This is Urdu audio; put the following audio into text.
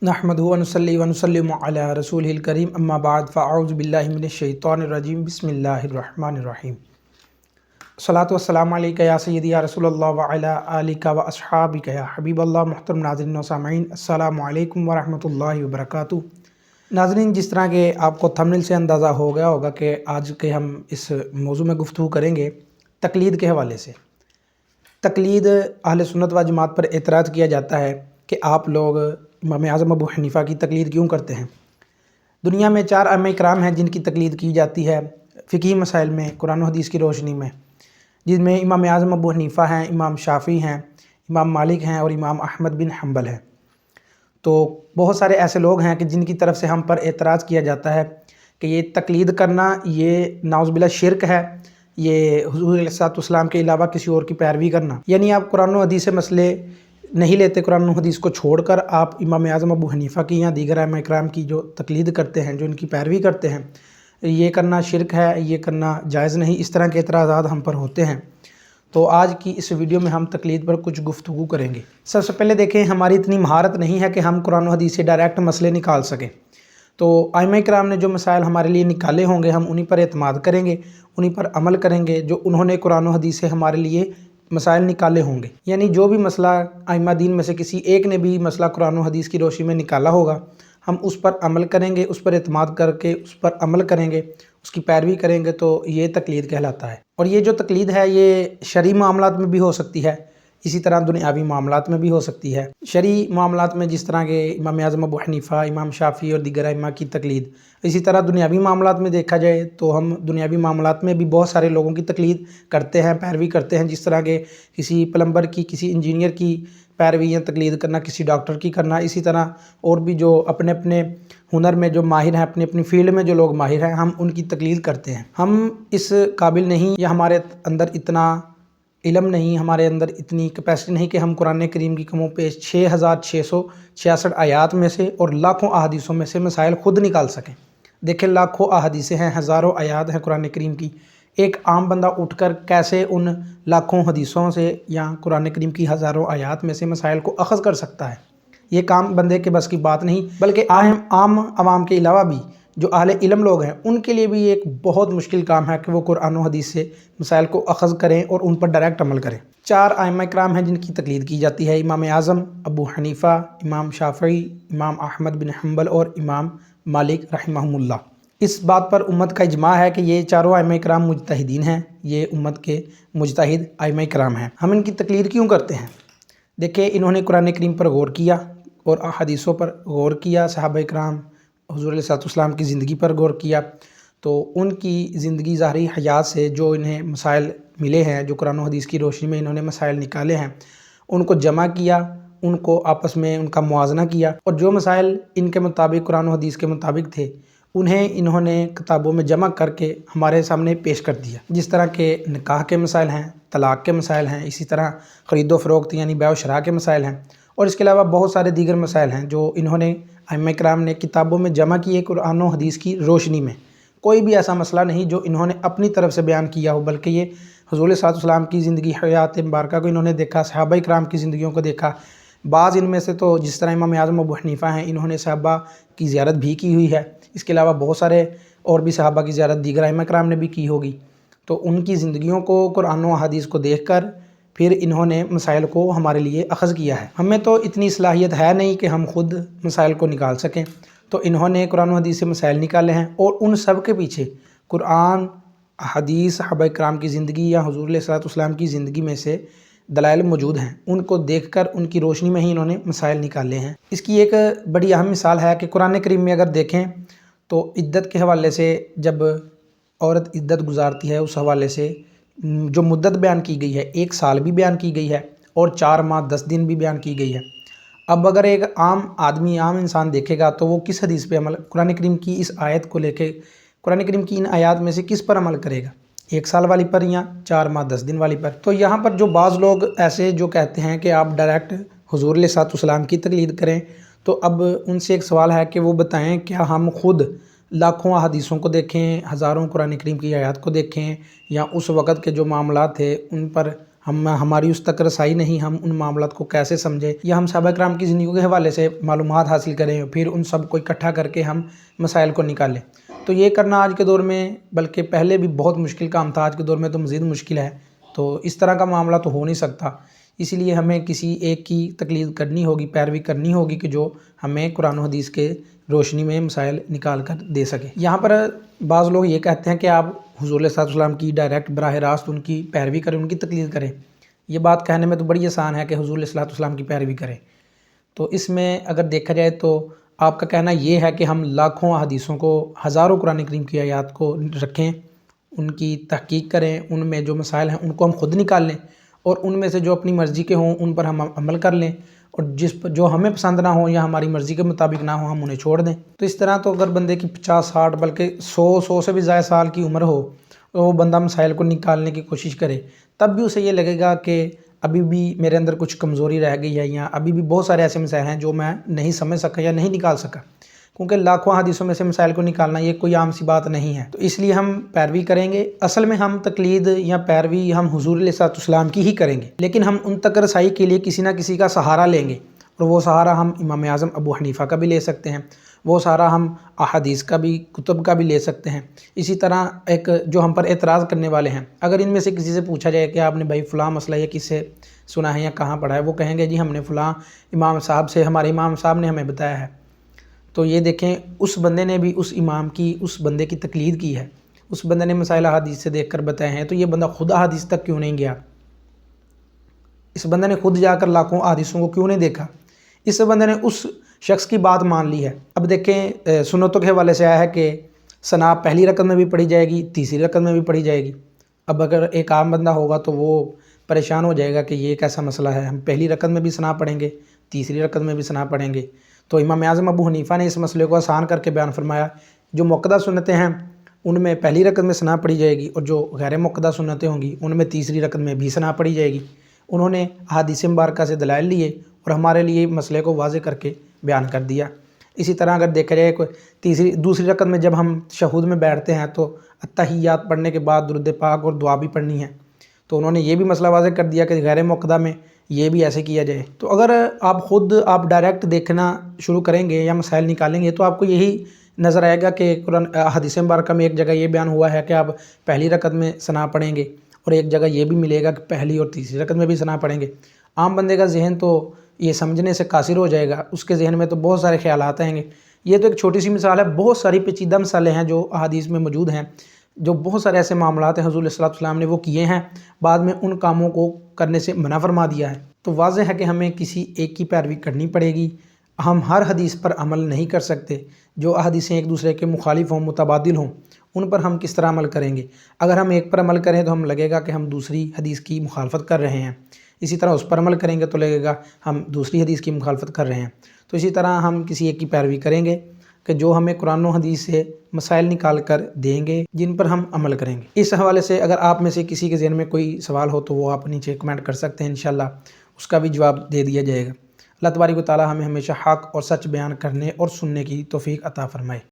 نحمدہ و نصلی و نسلم علی رسولہ الکریم اما بعد فاعوذ باللہ من الشیطان الرجیم بسم اللہ الرحمن الرحیم صلاۃ والسلام علیکہ یا سیدی یا رسول اللہ وعلی آلکہ و اصحابکہ یا حبیب اللہ۔ محترم ناظرین و سامعین، السلام علیکم ورحمۃ اللہ وبرکاتہ۔ ناظرین، جس طرح کہ آپ کو تھمبنیل سے اندازہ ہو گیا ہوگا کہ آج کے ہم اس موضوع میں گفتگو کریں گے تقلید کے حوالے سے۔ تقلید اہل سنت و جماعت پر اعتراض کیا جاتا ہے کہ آپ لوگ امام اعظم ابو حنیفہ کی تقلید کیوں کرتے ہیں؟ دنیا میں 4 ائمہ کرام ہیں جن کی تقلید کی جاتی ہے فقہی مسائل میں، قرآن و حدیث کی روشنی میں، جن میں امام اعظم ابو حنیفہ ہیں، امام شافعی ہیں، امام مالک ہیں اور امام احمد بن حنبل ہیں۔ تو بہت سارے ایسے لوگ ہیں کہ جن کی طرف سے ہم پر اعتراض کیا جاتا ہے کہ یہ تقلید کرنا یہ نعوذ باللہ شرک ہے، یہ حضور علیہ السلام کے علاوہ کسی اور کی پیروی کرنا، یعنی آپ قرآن و حدیث سے مسئلے نہیں لیتے، قرآن و حدیث کو چھوڑ کر آپ امام اعظم ابو حنیفہ کی یا دیگر ائمہ کرام کی جو تقلید کرتے ہیں، جو ان کی پیروی کرتے ہیں، یہ کرنا شرک ہے، یہ کرنا جائز نہیں۔ اس طرح کے اعتراضات ہم پر ہوتے ہیں۔ تو آج کی اس ویڈیو میں ہم تقلید پر کچھ گفتگو کریں گے۔ سب سے پہلے دیکھیں، ہماری اتنی مہارت نہیں ہے کہ ہم قرآن و حدیث سے ڈائریکٹ مسئلے نکال سکیں۔ تو ائمہ کرام نے جو مسائل ہمارے لیے نکالے ہوں گے، ہم انہی پر اعتماد کریں گے، انہی پر عمل کریں گے جو انہوں نے قرآن و حدیث سے ہمارے لیے مسائل نکالے ہوں گے۔ یعنی جو بھی مسئلہ ائمہ دین میں سے کسی ایک نے بھی مسئلہ قرآن و حدیث کی روشنی میں نکالا ہوگا، ہم اس پر عمل کریں گے، اس پر اعتماد کر کے اس پر عمل کریں گے، اس کی پیروی کریں گے، تو یہ تقلید کہلاتا ہے۔ اور یہ جو تقلید ہے یہ شرعی معاملات میں بھی ہو سکتی ہے، اسی طرح دنیاوی معاملات میں بھی ہو سکتی ہے۔ شرعی معاملات میں جس طرح کہ امام اعظم ابو حنیفہ، امام شافعی اور دیگر ائمہ کی تقلید، اسی طرح دنیاوی معاملات میں دیکھا جائے تو ہم دنیاوی معاملات میں بھی بہت سارے لوگوں کی تقلید کرتے ہیں، پیروی کرتے ہیں، جس طرح کہ کسی پلمبر کی، کسی انجینئر کی پیروی یا تقلید کرنا، کسی ڈاکٹر کی کرنا، اسی طرح اور بھی جو اپنے اپنے ہنر میں جو ماہر ہیں، اپنی اپنی فیلڈ میں جو لوگ ماہر ہیں، ہم ان کی تقلید کرتے ہیں۔ ہم اس قابل نہیں یا ہمارے اندر اتنا علم نہیں، ہمارے اندر اتنی کیپیسٹی نہیں کہ ہم قرآن کریم کی کم و بیش 6666 آیات میں سے اور لاکھوں احادیثوں میں سے مسائل خود نکال سکیں۔ دیکھیں، لاکھوں احادیثیں ہیں، ہزاروں آیات ہیں قرآن کریم کی، ایک عام بندہ اٹھ کر کیسے ان لاکھوں حدیثوں سے یا قرآن کریم کی ہزاروں آیات میں سے مسائل کو اخذ کر سکتا ہے؟ یہ کام بندے کے بس کی بات نہیں، بلکہ عام عوام کے علاوہ بھی جو اہل علم لوگ ہیں ان کے لیے بھی ایک بہت مشکل کام ہے کہ وہ قرآن و حدیث سے مسائل کو اخذ کریں اور ان پر ڈائریکٹ عمل کریں۔ 4 ائمہ کرام ہیں جن کی تقلید کی جاتی ہے: امام اعظم ابو حنیفہ، امام شافعی، امام احمد بن حنبل اور امام مالک رحمہم اللہ۔ اس بات پر امت کا اجماع ہے کہ یہ چاروں ائمہ کرام مجتہدین ہیں، یہ امت کے مجتہد ائمہ کرام ہیں۔ ہم ان کی تقلید کیوں کرتے ہیں؟ دیکھیں، انہوں نے قرآن کریم پر غور کیا اور احادیثوں پر غور کیا، صحابہ کرام حضور علیہ السلام کی زندگی پر غور کیا، تو ان کی زندگی ظاہری حیات سے جو انہیں مسائل ملے ہیں، جو قرآن و حدیث کی روشنی میں انہوں نے مسائل نکالے ہیں، ان کو جمع کیا، ان کو آپس میں ان کا موازنہ کیا، اور جو مسائل ان کے مطابق قرآن و حدیث کے مطابق تھے انہیں انہوں نے کتابوں میں جمع کر کے ہمارے سامنے پیش کر دیا۔ جس طرح کہ نکاح کے مسائل ہیں، طلاق کے مسائل ہیں، اسی طرح خرید و فروخت یعنی بیع و شراء کے مسائل ہیں، اور اس کے علاوہ بہت سارے دیگر مسائل ہیں جو انہوں نے ائمہ کرام نے کتابوں میں جمع کیے قرآن و حدیث کی روشنی میں۔ کوئی بھی ایسا مسئلہ نہیں جو انہوں نے اپنی طرف سے بیان کیا ہو، بلکہ یہ حضور علیہ السلام کی زندگی حیات مبارکہ کو انہوں نے دیکھا، صحابہ کرام کی زندگیوں کو دیکھا۔ بعض ان میں سے تو جس طرح امام اعظم ابو حنیفہ ہیں، انہوں نے صحابہ کی زیارت بھی کی ہوئی ہے، اس کے علاوہ بہت سارے اور بھی صحابہ کی زیارت دیگر ائمہ کرام نے بھی کی ہوگی۔ تو ان کی زندگیوں کو، قرآن و حدیث کو دیکھ کر پھر انہوں نے مسائل کو ہمارے لیے اخذ کیا ہے۔ ہمیں تو اتنی صلاحیت ہے نہیں کہ ہم خود مسائل کو نکال سکیں، تو انہوں نے قرآن و حدیث سے مسائل نکالے ہیں، اور ان سب کے پیچھے قرآن، حدیث، صحابہ کرام کی زندگی یا حضور علیہ السلام کی زندگی میں سے دلائل موجود ہیں، ان کو دیکھ کر ان کی روشنی میں ہی انہوں نے مسائل نکالے ہیں۔ اس کی ایک بڑی اہم مثال ہے کہ قرآن کریم میں اگر دیکھیں تو عدت کے حوالے سے جب عورت عدت گزارتی ہے، اس حوالے سے جو مدت بیان کی گئی ہے 1 سال بھی بیان کی گئی ہے اور 4 ماہ 10 دن بھی بیان کی گئی ہے۔ اب اگر ایک عام آدمی، عام انسان دیکھے گا تو وہ کس حدیث پہ عمل، قرآن کریم کی اس آیت کو لے کے قرآن کریم کی ان آیات میں سے کس پر عمل کرے گا؟ 1 سال والی پر یا 4 ماہ 10 دن والی پر؟ تو یہاں پر جو بعض لوگ ایسے جو کہتے ہیں کہ آپ ڈائریکٹ حضور علیہ السلام کی تقلید کریں، تو اب ان سے ایک سوال ہے کہ وہ بتائیں کیا ہم خود لاکھوں احادیثوں کو دیکھیں، ہزاروں قرآن کریم کی آیات کو دیکھیں، یا اس وقت کے جو معاملات تھے ان پر ہماری اس تک رسائی نہیں، ہم ان معاملات کو کیسے سمجھیں، یا ہم صحابہ کرام کی زندگی کے حوالے سے معلومات حاصل کریں، پھر ان سب کو اکٹھا کر کے ہم مسائل کو نکالیں۔ تو یہ کرنا آج کے دور میں، بلکہ پہلے بھی بہت مشکل کام تھا، آج کے دور میں تو مزید مشکل ہے۔ تو اس طرح کا معاملہ تو ہو نہیں سکتا، اسی لیے ہمیں کسی ایک کی تقلید کرنی ہوگی، پیروی کرنی ہوگی کہ جو ہمیں قرآن و حدیث کے روشنی میں مسائل نکال کر دے سکے۔ یہاں پر بعض لوگ یہ کہتے ہیں کہ آپ حضور علیہ السلام کی ڈائریکٹ براہ راست ان کی پیروی کریں، ان کی تقلید کریں۔ یہ بات کہنے میں تو بڑی آسان ہے کہ حضور علیہ السلام کی پیروی کریں، تو اس میں اگر دیکھا جائے تو آپ کا کہنا یہ ہے کہ ہم لاکھوں حدیثوں کو، ہزاروں قرآن کریم کی آیات کو رکھیں، ان کی تحقیق کریں، ان میں جو مسائل ہیں ان کو ہم خود نکال لیں، اور ان میں سے جو اپنی مرضی کے ہوں ان پر ہم عمل کر لیں، اور جو ہمیں پسند نہ ہوں یا ہماری مرضی کے مطابق نہ ہوں ہم انہیں چھوڑ دیں۔ تو اس طرح تو اگر بندے کی 50 60 بلکہ 100 سے بھی زیادہ سال کی عمر ہو، تو وہ بندہ مسائل کو نکالنے کی کوشش کرے، تب بھی اسے یہ لگے گا کہ ابھی بھی میرے اندر کچھ کمزوری رہ گئی ہے، یا ابھی بھی بہت سارے ایسے مسائل ہیں جو میں نہیں سمجھ سکا یا نہیں نکال سکا، کیونکہ لاکھوں حدیثوں میں سے مسائل کو نکالنا یہ کوئی عام سی بات نہیں ہے۔ تو اس لیے ہم پیروی کریں گے، اصل میں ہم تقلید یا پیروی ہم حضور علیہ السلام کی ہی کریں گے، لیکن ہم ان تک رسائی کے لیے کسی نہ کسی کا سہارا لیں گے، اور وہ سہارا ہم امام اعظم ابو حنیفہ کا بھی لے سکتے ہیں، وہ سہارا ہم احادیث کا بھی، کتب کا بھی لے سکتے ہیں۔ اسی طرح ایک جو ہم پر اعتراض کرنے والے ہیں، اگر ان میں سے کسی سے پوچھا جائے کہ آپ نے بھائی فلاں مسئلہ یہ کس سے سنا ہے یا کہاں پڑھا ہے، وہ کہیں گے جی ہم نے فلاں امام صاحب سے، ہمارے امام صاحب نے ہمیں بتایا ہے۔ تو یہ دیکھیں اس بندے نے بھی اس امام کی، اس بندے کی تقلید کی ہے، اس بندے نے مسائل احادیث سے دیکھ کر بتائے ہیں، تو یہ بندہ خود احادیث تک کیوں نہیں گیا؟ اس بندے نے خود جا کر لاکھوں احادیثوں کو کیوں نہیں دیکھا؟ اس بندے نے اس شخص کی بات مان لی ہے۔ اب دیکھیں سنتوں کے حوالے سے آیا ہے کہ ثنا پہلی رکعت میں بھی پڑھی جائے گی، تیسری رکعت میں بھی پڑھی جائے گی۔ اب اگر ایک عام بندہ ہوگا تو وہ پریشان ہو جائے گا کہ یہ کیسا مسئلہ ہے، ہم پہلی رکعت میں بھی ثنا پڑھیں گے، تیسری رکعت میں بھی ثنا پڑھیں گے۔ تو امام اعظم ابو حنیفہ نے اس مسئلے کو آسان کر کے بیان فرمایا، جو مؤکدہ سنتیں ہیں ان میں پہلی رکعت میں ثنا پڑھی جائے گی، اور جو غیر مؤکدہ سنتیں ہوں گی ان میں تیسری رکعت میں بھی ثنا پڑھی جائے گی۔ انہوں نے احادیث مبارکہ سے دلائل لیے اور ہمارے لیے مسئلے کو واضح کر کے بیان کر دیا۔ اسی طرح اگر دیکھا جائے دوسری رکعت میں جب ہم تشہد میں بیٹھتے ہیں تو التحیات پڑھنے کے بعد درود پاک اور دعا بھی پڑھنی ہے، تو انہوں نے یہ بھی مسئلہ واضح کر دیا کہ غیر مؤکدہ میں یہ بھی ایسے کیا جائے۔ تو اگر آپ ڈائریکٹ دیکھنا شروع کریں گے یا مسائل نکالیں گے تو آپ کو یہی نظر آئے گا کہ قرآن حدیث مبارکہ میں ایک جگہ یہ بیان ہوا ہے کہ آپ پہلی رکعت میں ثنا پڑھیں گے، اور ایک جگہ یہ بھی ملے گا کہ پہلی اور تیسری رکعت میں بھی ثنا پڑھیں گے۔ عام بندے کا ذہن تو یہ سمجھنے سے قاصر ہو جائے گا، اس کے ذہن میں تو بہت سارے خیالات آئیں گے۔ یہ تو ایک چھوٹی سی مثال ہے، بہت ساری پیچیدہ مسائل ہیں جو احادیث میں موجود ہیں، جو بہت سارے ایسے معاملات ہیں حضور علیہ السلام نے وہ کیے ہیں، بعد میں ان کاموں کو کرنے سے منع فرما دیا ہے۔ تو واضح ہے کہ ہمیں کسی ایک کی پیروی کرنی پڑے گی، ہم ہر حدیث پر عمل نہیں کر سکتے۔ جو احادیثیں ایک دوسرے کے مخالف ہوں، متبادل ہوں، ان پر ہم کس طرح عمل کریں گے؟ اگر ہم ایک پر عمل کریں تو ہم لگے گا کہ ہم دوسری حدیث کی مخالفت کر رہے ہیں، اسی طرح اس پر عمل کریں گے تو لگے گا ہم دوسری حدیث کی مخالفت کر رہے ہیں۔ تو اسی طرح ہم کسی ایک کی پیروی کریں گے کہ جو ہمیں قرآن و حدیث سے مسائل نکال کر دیں گے جن پر ہم عمل کریں گے۔ اس حوالے سے اگر آپ میں سے کسی کے ذہن میں کوئی سوال ہو تو وہ آپ نیچے کمنٹ کر سکتے ہیں، انشاءاللہ اس کا بھی جواب دے دیا جائے گا۔ اللہ تبارک و تعالی ہمیں ہمیشہ حق اور سچ بیان کرنے اور سننے کی توفیق عطا فرمائے۔